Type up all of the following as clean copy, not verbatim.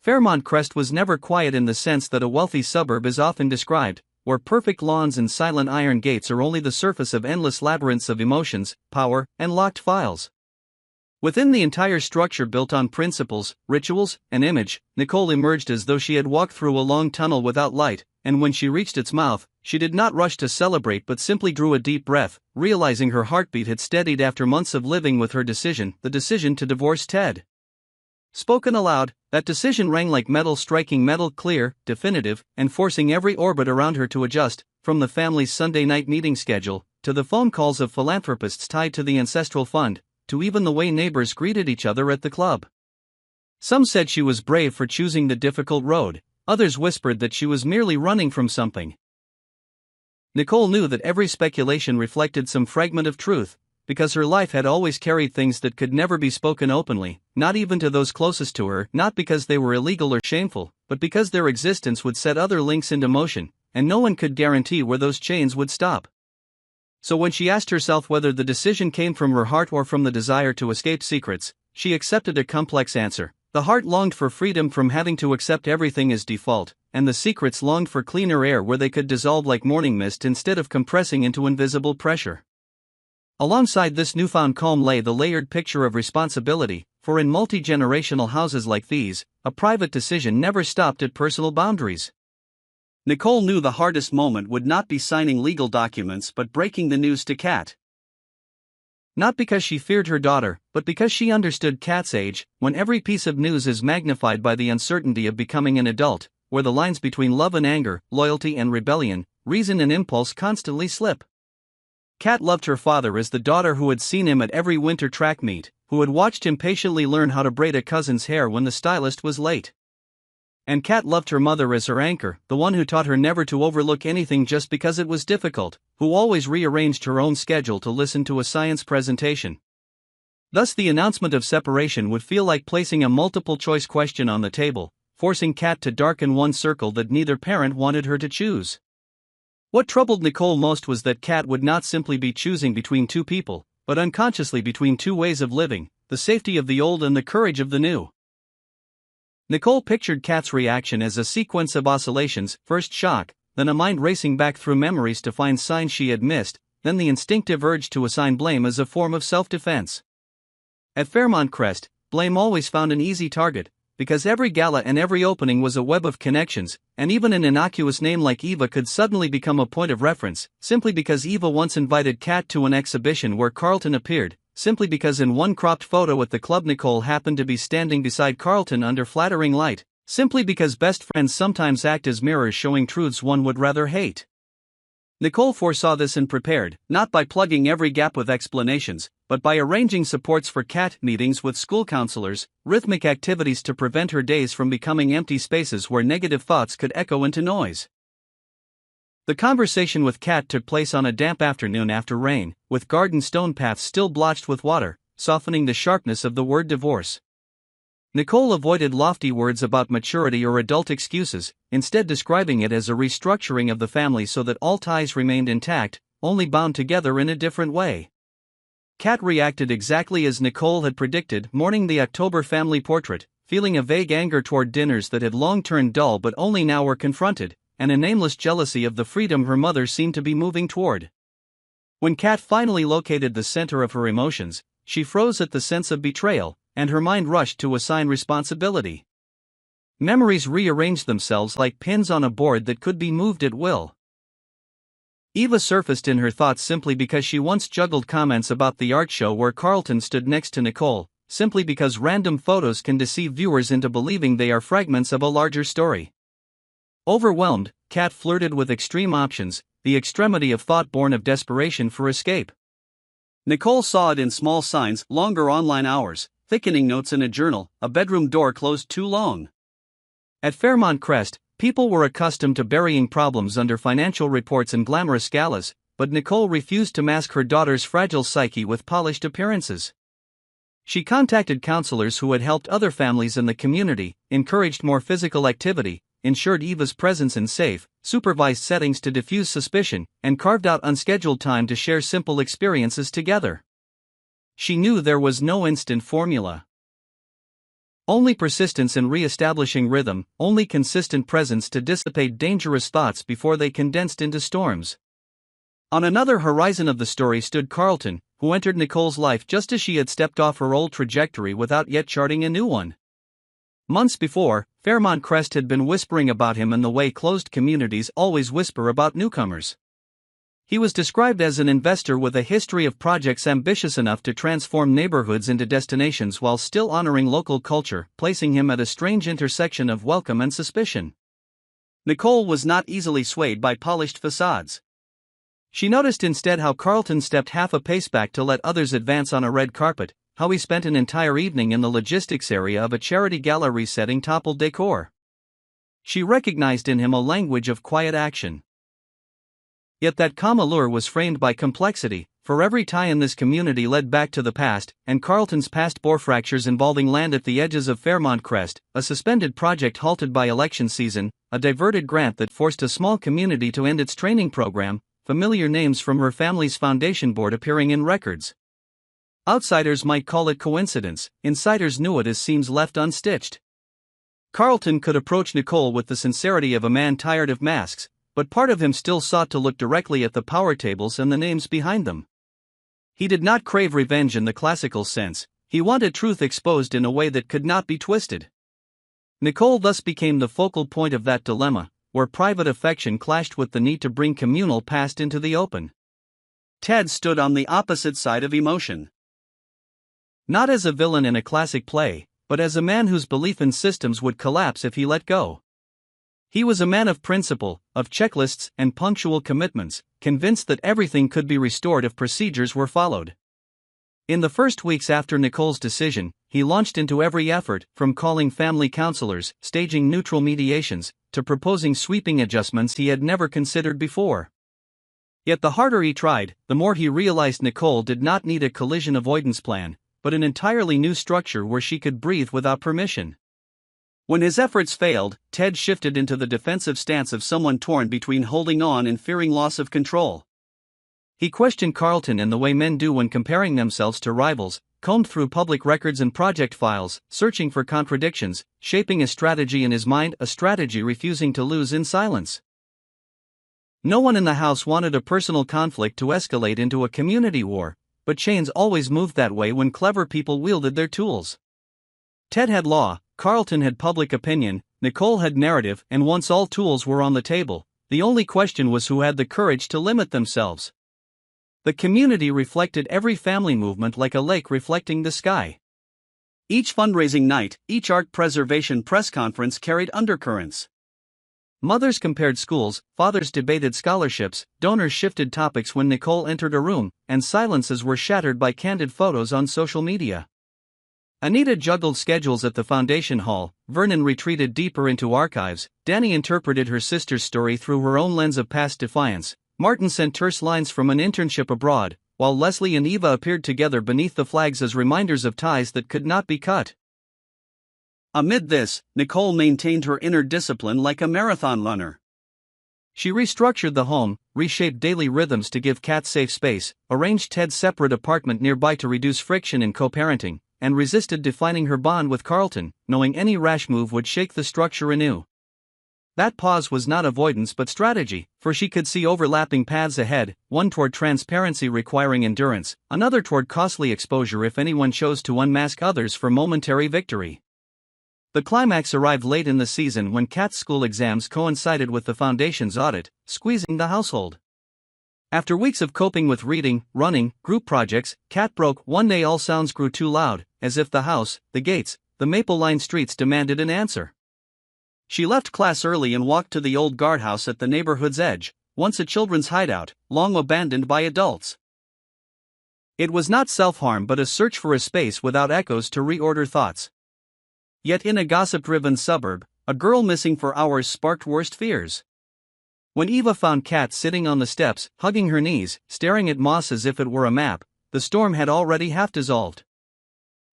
Fairmont Crest was never quiet in the sense that a wealthy suburb is often described, where perfect lawns and silent iron gates are only the surface of endless labyrinths of emotions, power, and locked files. Within the entire structure built on principles, rituals, and image, Nicole emerged as though she had walked through a long tunnel without light, and when she reached its mouth, she did not rush to celebrate but simply drew a deep breath, realizing her heartbeat had steadied after months of living with her decision, the decision to divorce Ted. Spoken aloud, that decision rang like metal striking metal, clear, definitive, and forcing every orbit around her to adjust, from the family's Sunday night meeting schedule, to the phone calls of philanthropists tied to the ancestral fund, to even the way neighbors greeted each other at the club. Some said she was brave for choosing the difficult road, others whispered that she was merely running from something. Nicole knew that every speculation reflected some fragment of truth, because her life had always carried things that could never be spoken openly, not even to those closest to her, not because they were illegal or shameful, but because their existence would set other links into motion, and no one could guarantee where those chains would stop. So when she asked herself whether the decision came from her heart or from the desire to escape secrets, she accepted a complex answer. The heart longed for freedom from having to accept everything as default, and the secrets longed for cleaner air where they could dissolve like morning mist instead of compressing into invisible pressure. Alongside this newfound calm lay the layered picture of responsibility, for in multi-generational houses like these, a private decision never stopped at personal boundaries. Nicole knew the hardest moment would not be signing legal documents but breaking the news to Kat. Not because she feared her daughter, but because she understood Kat's age, when every piece of news is magnified by the uncertainty of becoming an adult, where the lines between love and anger, loyalty and rebellion, reason and impulse constantly slip. Kat loved her father as the daughter who had seen him at every winter track meet, who had watched him patiently learn how to braid a cousin's hair when the stylist was late. And Kat loved her mother as her anchor, the one who taught her never to overlook anything just because it was difficult, who always rearranged her own schedule to listen to a science presentation. Thus the announcement of separation would feel like placing a multiple-choice question on the table, forcing Kat to darken one circle that neither parent wanted her to choose. What troubled Nicole most was that Kat would not simply be choosing between two people, but unconsciously between two ways of living, the safety of the old and the courage of the new. Nicole pictured Kat's reaction as a sequence of oscillations, first shock, then a mind racing back through memories to find signs she had missed, then the instinctive urge to assign blame as a form of self-defense. At Fairmont Crest, blame always found an easy target, because every gala and every opening was a web of connections, and even an innocuous name like Eva could suddenly become a point of reference, simply because Eva once invited Kat to an exhibition where Carlton appeared, simply because in one cropped photo at the club Nicole happened to be standing beside Carlton under flattering light, simply because best friends sometimes act as mirrors showing truths one would rather hate. Nicole foresaw this and prepared, not by plugging every gap with explanations, but by arranging supports for Kat, meetings with school counselors, rhythmic activities to prevent her days from becoming empty spaces where negative thoughts could echo into noise. The conversation with Kat took place on a damp afternoon after rain, with garden stone paths still blotched with water, softening the sharpness of the word divorce. Nicole avoided lofty words about maturity or adult excuses, instead describing it as a restructuring of the family so that all ties remained intact, only bound together in a different way. Kat reacted exactly as Nicole had predicted, mourning the October family portrait, feeling a vague anger toward dinners that had long turned dull but only now were confronted, and a nameless jealousy of the freedom her mother seemed to be moving toward. When Kat finally located the center of her emotions, she froze at the sense of betrayal, and her mind rushed to assign responsibility. Memories rearranged themselves like pins on a board that could be moved at will. Eva surfaced in her thoughts simply because she once juggled comments about the art show where Carlton stood next to Nicole, simply because random photos can deceive viewers into believing they are fragments of a larger story. Overwhelmed, Kat flirted with extreme options, the extremity of thought born of desperation for escape. Nicole saw it in small signs, longer online hours, thickening notes in a journal, a bedroom door closed too long. At Fairmont Crest, people were accustomed to burying problems under financial reports and glamorous galas, but Nicole refused to mask her daughter's fragile psyche with polished appearances. She contacted counselors who had helped other families in the community, encouraged more physical activity, ensured Eva's presence in safe, supervised settings to diffuse suspicion, and carved out unscheduled time to share simple experiences together. She knew there was no instant formula. Only persistence in re-establishing rhythm, only consistent presence to dissipate dangerous thoughts before they condensed into storms. On another horizon of the story stood Carlton, who entered Nicole's life just as she had stepped off her old trajectory without yet charting a new one. Months before, Fairmont Crest had been whispering about him in the way closed communities always whisper about newcomers. He was described as an investor with a history of projects ambitious enough to transform neighborhoods into destinations while still honoring local culture, placing him at a strange intersection of welcome and suspicion. Nicole was not easily swayed by polished facades. She noticed instead how Carlton stepped half a pace back to let others advance on a red carpet, how he spent an entire evening in the logistics area of a charity gala resetting toppled decor. She recognized in him a language of quiet action. Yet that calm allure was framed by complexity, for every tie in this community led back to the past, and Carlton's past bore fractures involving land at the edges of Fairmont Crest, a suspended project halted by election season, a diverted grant that forced a small community to end its training program, familiar names from her family's foundation board appearing in records. Outsiders might call it coincidence, insiders knew it as seams left unstitched. Carlton could approach Nicole with the sincerity of a man tired of masks, but part of him still sought to look directly at the power tables and the names behind them. He did not crave revenge in the classical sense, he wanted truth exposed in a way that could not be twisted. Nicole thus became the focal point of that dilemma, where private affection clashed with the need to bring communal past into the open. Ted stood on the opposite side of emotion. Not as a villain in a classic play, but as a man whose belief in systems would collapse if he let go. He was a man of principle, of checklists and punctual commitments, convinced that everything could be restored if procedures were followed. In the first weeks after Nicole's decision, he launched into every effort, from calling family counselors, staging neutral mediations, to proposing sweeping adjustments he had never considered before. Yet the harder he tried, the more he realized Nicole did not need a collision avoidance plan, but an entirely new structure where she could breathe without permission. When his efforts failed, Ted shifted into the defensive stance of someone torn between holding on and fearing loss of control. He questioned Carlton in the way men do when comparing themselves to rivals, combed through public records and project files, searching for contradictions, shaping a strategy in his mind, a strategy refusing to lose in silence. No one in the house wanted a personal conflict to escalate into a community war, but chains always moved that way when clever people wielded their tools. Ted had law, Carlton had public opinion, Nicole had narrative, and once all tools were on the table, the only question was who had the courage to limit themselves. The community reflected every family movement like a lake reflecting the sky. Each fundraising night, each art preservation press conference carried undercurrents. Mothers compared schools, fathers debated scholarships, donors shifted topics when Nicole entered a room, and silences were shattered by candid photos on social media. Anita juggled schedules at the foundation hall, Vernon retreated deeper into archives, Danny interpreted her sister's story through her own lens of past defiance, Martin sent terse lines from an internship abroad, while Leslie and Eva appeared together beneath the flags as reminders of ties that could not be cut. Amid this, Nicole maintained her inner discipline like a marathon runner. She restructured the home, reshaped daily rhythms to give Kat safe space, arranged Ted's separate apartment nearby to reduce friction in co-parenting, and resisted defining her bond with Carlton, knowing any rash move would shake the structure anew. That pause was not avoidance but strategy, for she could see overlapping paths ahead, one toward transparency requiring endurance, another toward costly exposure if anyone chose to unmask others for momentary victory. The climax arrived late in the season when Kat's school exams coincided with the foundation's audit, squeezing the household. After weeks of coping with reading, running, group projects, Kat broke. One day all sounds grew too loud, as if the house, the gates, the maple-lined streets demanded an answer. She left class early and walked to the old guardhouse at the neighborhood's edge, once a children's hideout, long abandoned by adults. It was not self-harm but a search for a space without echoes to reorder thoughts. Yet in a gossip-driven suburb, a girl missing for hours sparked worst fears. When Eva found Kat sitting on the steps, hugging her knees, staring at moss as if it were a map, the storm had already half dissolved.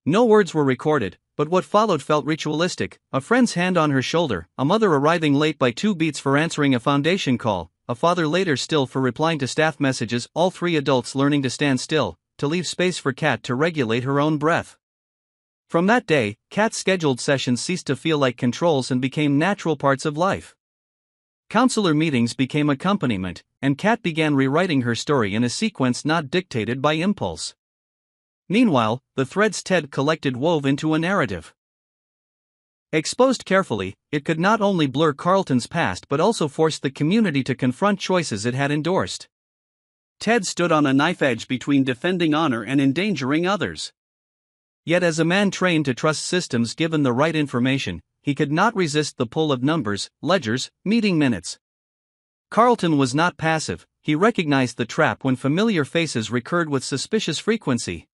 No words were recorded, but what followed felt ritualistic, a friend's hand on her shoulder, a mother arriving late by 2 beats for answering a foundation call, a father later still for replying to staff messages, all 3 adults learning to stand still, to leave space for Kat to regulate her own breath. From that day, Kat's scheduled sessions ceased to feel like controls and became natural parts of life. Counselor meetings became accompaniment, and Kat began rewriting her story in a sequence not dictated by impulse. Meanwhile, the threads Ted collected wove into a narrative. Exposed carefully, it could not only blur Carlton's past but also force the community to confront choices it had endorsed. Ted stood on a knife edge between defending honor and endangering others. Yet as a man trained to trust systems given the right information, he could not resist the pull of numbers, ledgers, meeting minutes. Carlton was not passive, he recognized the trap when familiar faces recurred with suspicious frequency.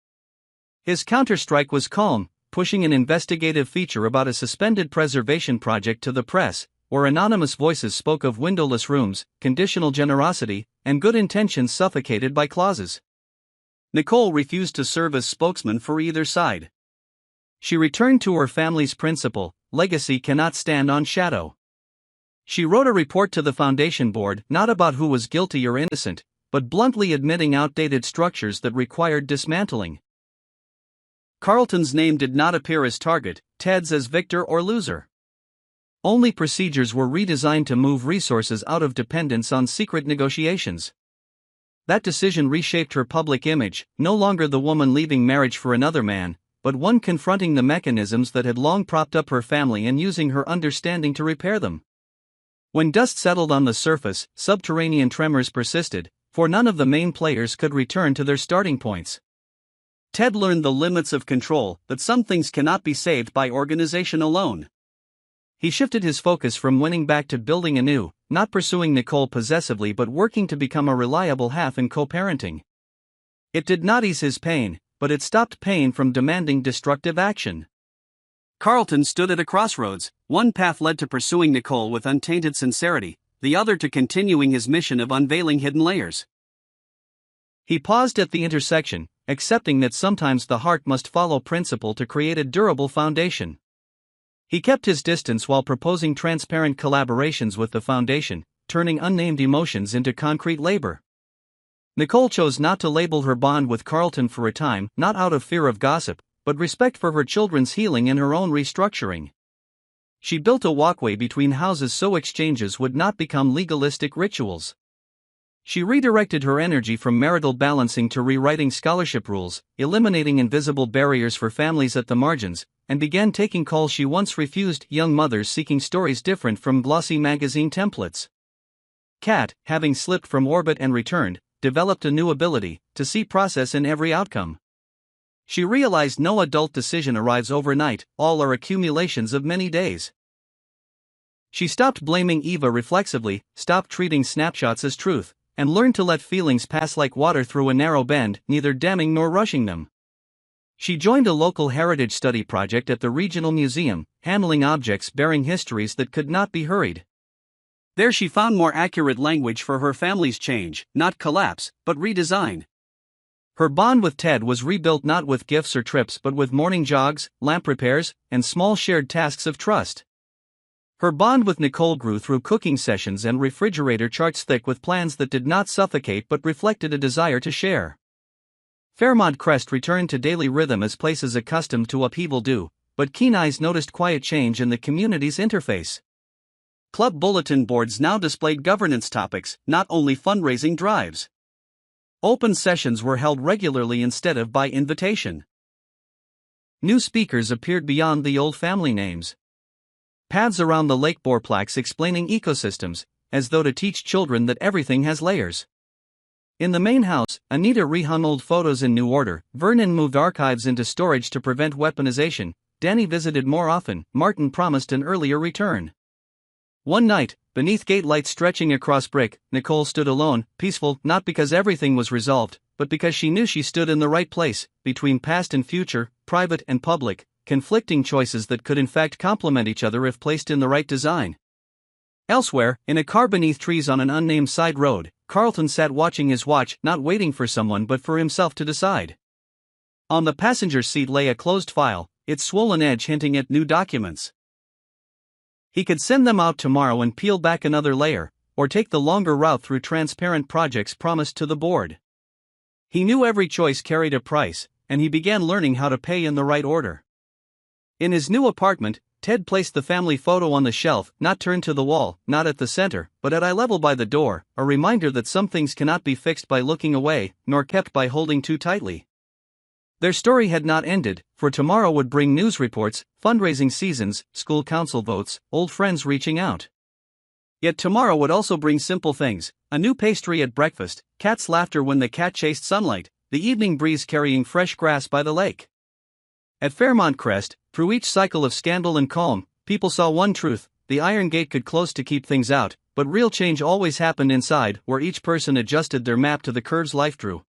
His counterstrike was calm, pushing an investigative feature about a suspended preservation project to the press, where anonymous voices spoke of windowless rooms, conditional generosity, and good intentions suffocated by clauses. Nicole refused to serve as spokesman for either side. She returned to her family's principle: legacy cannot stand on shadow. She wrote a report to the foundation board not about who was guilty or innocent, but bluntly admitting outdated structures that required dismantling. Carlton's name did not appear as target, Ted's as victor or loser. Only procedures were redesigned to move resources out of dependence on secret negotiations. That decision reshaped her public image, no longer the woman leaving marriage for another man, but one confronting the mechanisms that had long propped up her family and using her understanding to repair them. When dust settled on the surface, subterranean tremors persisted, for none of the main players could return to their starting points. Ted learned the limits of control, that some things cannot be saved by organization alone. He shifted his focus from winning back to building anew, not pursuing Nicole possessively but working to become a reliable half in co-parenting. It did not ease his pain, but it stopped pain from demanding destructive action. Carlton stood at a crossroads. One path led to pursuing Nicole with untainted sincerity, the other to continuing his mission of unveiling hidden layers. He paused at the intersection, accepting that sometimes the heart must follow principle to create a durable foundation. He kept his distance while proposing transparent collaborations with the foundation, turning unnamed emotions into concrete labor. Nicole chose not to label her bond with Carlton for a time, not out of fear of gossip, but respect for her children's healing and her own restructuring. She built a walkway between houses so exchanges would not become legalistic rituals. She redirected her energy from marital balancing to rewriting scholarship rules, eliminating invisible barriers for families at the margins, and began taking calls she once refused: young mothers seeking stories different from glossy magazine templates. Kat, having slipped from orbit and returned, developed a new ability to see process in every outcome. She realized no adult decision arrives overnight, all are accumulations of many days. She stopped blaming Eva reflexively, stopped treating snapshots as truth, and learned to let feelings pass like water through a narrow bend, neither damming nor rushing them. She joined a local heritage study project at the regional museum, handling objects bearing histories that could not be hurried. There she found more accurate language for her family's change, not collapse, but redesign. Her bond with Ted was rebuilt not with gifts or trips but with morning jogs, lamp repairs, and small shared tasks of trust. Her bond with Nicole grew through cooking sessions and refrigerator charts thick with plans that did not suffocate but reflected a desire to share. Fairmont Crest returned to daily rhythm as places accustomed to upheaval do, but keen eyes noticed quiet change in the community's interface. Club bulletin boards now displayed governance topics, not only fundraising drives. Open sessions were held regularly instead of by invitation. New speakers appeared beyond the old family names. Paths around the lake bore plaques explaining ecosystems, as though to teach children that everything has layers. In the main house, Anita rehung old photos in new order, Vernon moved archives into storage to prevent weaponization, Danny visited more often, Martin promised an earlier return. One night, beneath gate lights stretching across brick, Nicole stood alone, peaceful, not because everything was resolved, but because she knew she stood in the right place, between past and future, private and public, conflicting choices that could in fact complement each other if placed in the right design. Elsewhere, in a car beneath trees on an unnamed side road, Carlton sat watching his watch, not waiting for someone but for himself to decide. On the passenger seat lay a closed file, its swollen edge hinting at new documents. He could send them out tomorrow and peel back another layer, or take the longer route through transparent projects promised to the board. He knew every choice carried a price, and he began learning how to pay in the right order. In his new apartment, Ted placed the family photo on the shelf, not turned to the wall, not at the center, but at eye level by the door, a reminder that some things cannot be fixed by looking away, nor kept by holding too tightly. Their story had not ended, for tomorrow would bring news reports, fundraising seasons, school council votes, old friends reaching out. Yet tomorrow would also bring simple things: a new pastry at breakfast, cat's laughter when the cat chased sunlight, the evening breeze carrying fresh grass by the lake. At Fairmont Crest, through each cycle of scandal and calm, people saw one truth: the iron gate could close to keep things out, but real change always happened inside, where each person adjusted their map to the curves life drew.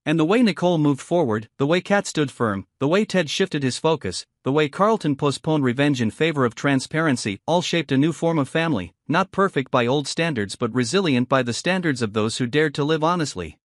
And the way Nicole moved forward, the way Kat stood firm, the way Ted shifted his focus, the way Carlton postponed revenge in favor of transparency, all shaped a new form of family, not perfect by old standards but resilient by the standards of those who dared to live honestly.